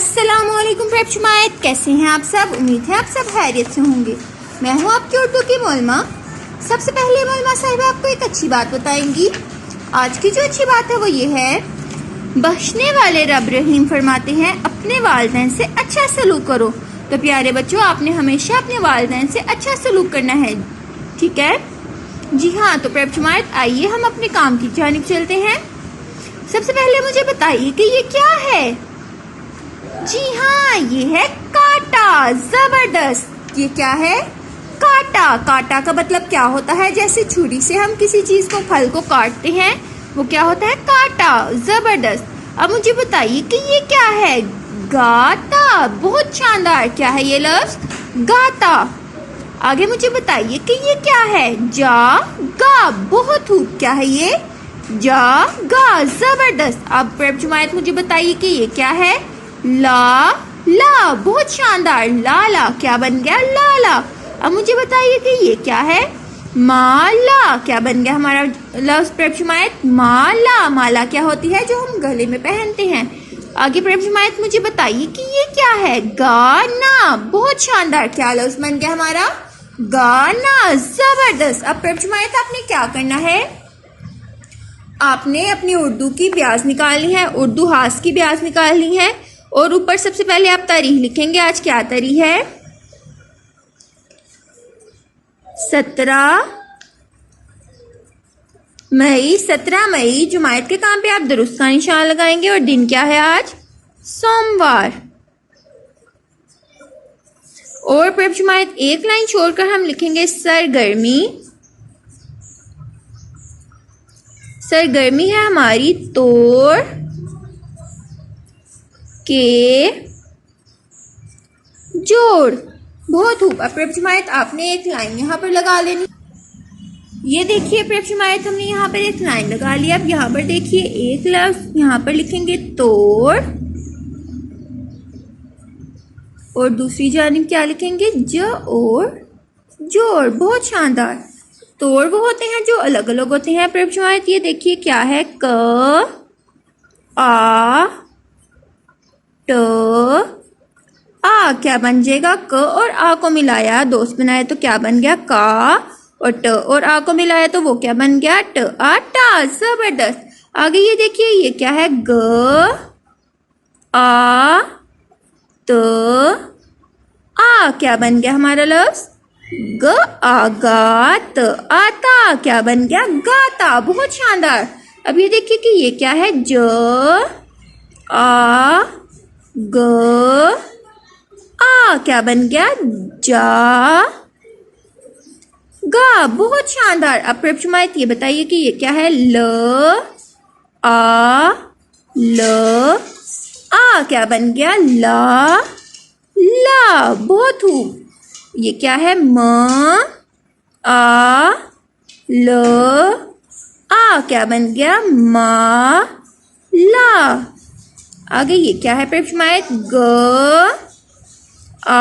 अस्सलामुअलैकुम प्रेक्षमायत, कैसे हैं आप सब। उम्मीद है आप सब खैरियत से होंगे। मैं हूं आपकी उर्दू की मोलमा। सबसे पहले मोलमा साहिबा आपको एक अच्छी बात बताएंगी। आज की जो अच्छी बात है वो ये है, बख्शने वाले रब रहीम फरमाते हैं अपने वालिदैन से अच्छा सलूक करो। तो प्यारे बच्चों, आपने हमेशा अपने वालिदैन से अच्छा सलूक करना है, ठीक है जी हाँ। तो प्रेक्षमायत आइए हम अपने काम की जानिब चलते हैं। सबसे पहले मुझे बताइए कि ये क्या है। जी हाँ, ये है कांटा। जबरदस्त। ये क्या है? कांटा। कांटा का मतलब क्या होता है? जैसे छुरी से हम किसी चीज को, फल को काटते हैं, वो क्या होता है? कांटा। जबरदस्त। अब मुझे बताइए कि ये क्या है? गाता। बहुत शानदार। क्या है ये लफ्ज? गाता। आगे मुझे बताइए कि ये क्या है? जा गा। बहुत खूब। क्या है ये? जा गा। जबरदस्त। अब प्रेक्षमायत मुझे बताइए कि ये क्या है? ला ला। बहुत शानदार। लाला। क्या बन गया? लाला। अब मुझे बताइए कि ये क्या है? माला। क्या बन गया हमारा लफ्ज प्रेक्षमायत? माला। माला क्या होती है? जो हम गले में पहनते हैं। आगे प्रेक्षमायत मुझे बताइए कि ये क्या है? गाना। बहुत शानदार। क्या लफ्ज बन गया हमारा? गाना। जबरदस्त। अब प्रेक्षमायत आपने क्या करना है? आपने अपनी उर्दू की ब्याज निकालनी है, उर्दू हास की ब्याज निकालनी है। और ऊपर सबसे पहले आप तारीख लिखेंगे। आज क्या तारीख है? 17 मई। 17 मई जुमायत के काम पे आप दुरुस्त का निशान लगाएंगे। और दिन क्या है आज? सोमवार। और प्रेक्षमायत एक लाइन छोड़कर हम लिखेंगे सरगर्मी। सरगर्मी है हमारी तोड़ के जोड़। बहुत खूब। अब प्रेक्षमायत आपने एक लाइन यहाँ पर लगा लेनी। ये देखिए प्रेक्षमायत, हमने यहाँ पर एक लाइन लगा लिया। अब यहाँ पर देखिए एक लफ्ज यहाँ पर लिखेंगे तोड़, और दूसरी जानिब क्या लिखेंगे? ज और जोड़। बहुत शानदार। तोड़ वो होते हैं जो अलग अलग होते हैं। प्रेक्षमायत ये देखिए क्या है? क आ ट आ। क्या बन जाएगा? क और आ को मिलाया, दोस्त बनाया तो क्या बन गया? का। और ट और आ को मिलाया तो वो क्या बन गया? ट। आटा। जबरदस्त। आगे ये देखिए ये क्या है? ग आ त आ। क्या बन गया हमारा लफ्ज? ग आ गा त। आता। क्या बन गया? गाता। बहुत शानदार। अब ये देखिए कि ये क्या है? ज आ ग आ। क्या बन गया? जा गा। बहुत शानदार। अब प्रेक्षमायत ये बताइए कि ये क्या है? ल आ ल आ। क्या बन गया? ला ला। बहुत खूब। ये क्या है? म आ ल आ। क्या बन गया? मा ला। आगे ये क्या है प्रेक्षमायत? ग आ